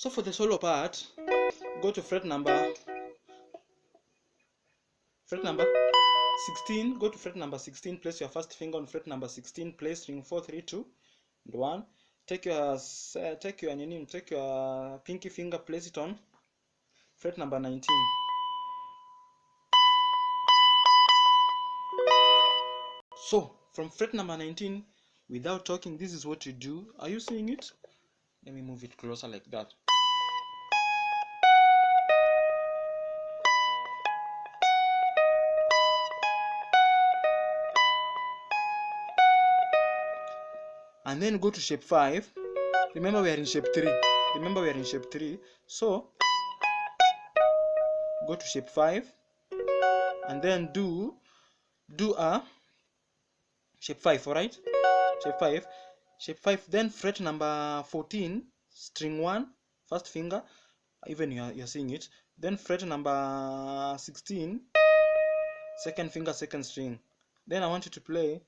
So for the solo part, go to fret number 16, go to fret number 16, place your first finger on fret number 16, play string 4, 3, 2, and 1. Take your pinky finger, place it on fret number 19. So from fret number 19, without talking, this is what you do. Are you seeing it? Let me move it closer like that. And then go to shape 5. Remember we are in shape 3. So go to shape 5 and then do a shape 5, alright? Shape 5, then fret number 14, string 1, first finger, even you're seeing it. Then fret number 16, second finger, second string. Then I want you to play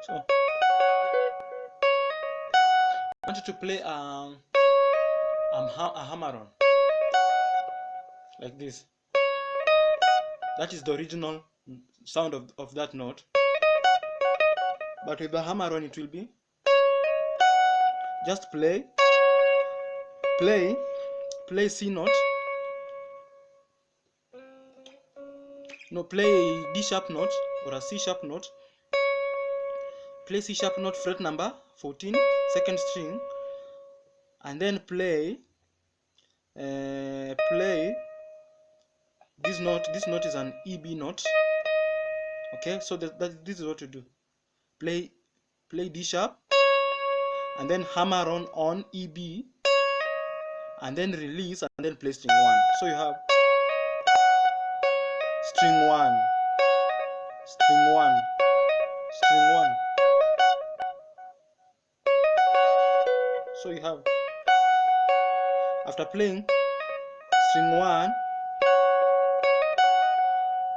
so I want you to play a hammer-on like this. That is the original sound of that note, but with the hammer-on it will be just play C note, no, play D sharp note or a C sharp note, play C sharp note, fret number 14, second string, and then play this note. This note is an EB note. Okay, so this is what you do. Play D sharp and then hammer on EB and then release and then play string 1. So you have string 1, string 1, string 1. So you have, after playing string 1,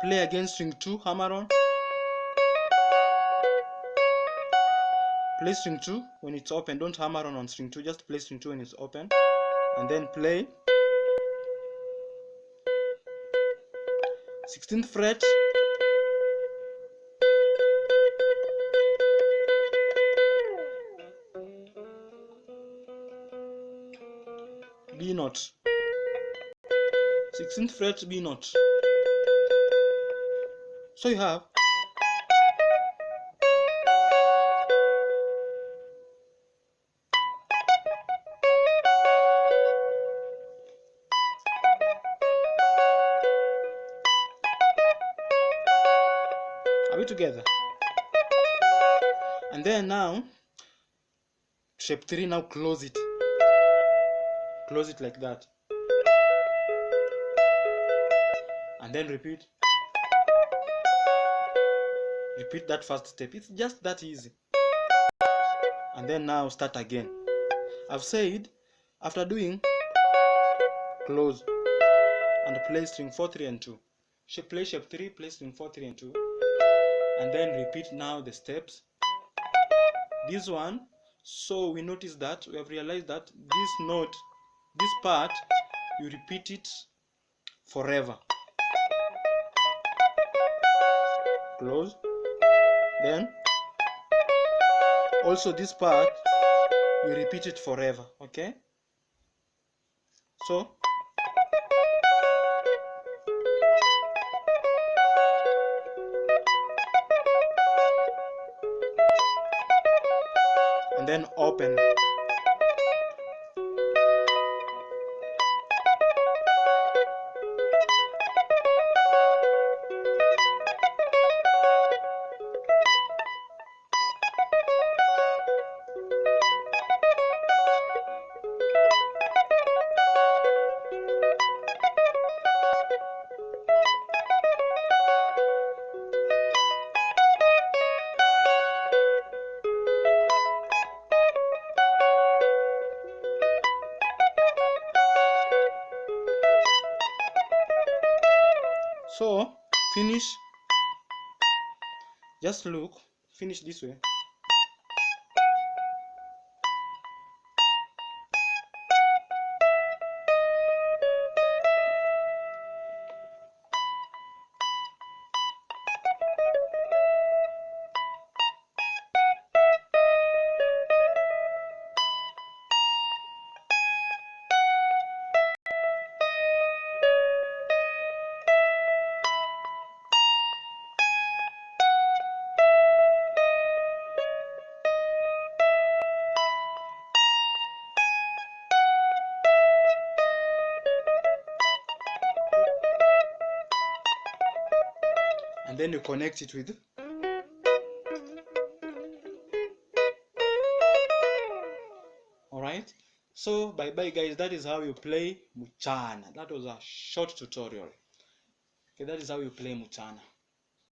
play again string 2, hammer on, play string 2 when it's open, don't hammer on string 2, just play string 2 when it's open, and then play 16th fret, B note, 16th fret, B note. So you have Are we together? And then now shape 3, now close it like that, and then repeat that first step. It's just that easy. And then now start again. I've said after doing close and play string 4, 3 and 2, play shape 3, play string 4, 3 and 2, and then repeat now the steps. This one, so we notice that we have realized that this note, this part, you repeat it forever. Close. Then also this part you repeat it forever. Okay, so and then open. Just look, finish this way. And then you connect it with. Alright, so bye bye guys, that is how you play Muchana. That was a short tutorial. Okay, that is how you play Muchana.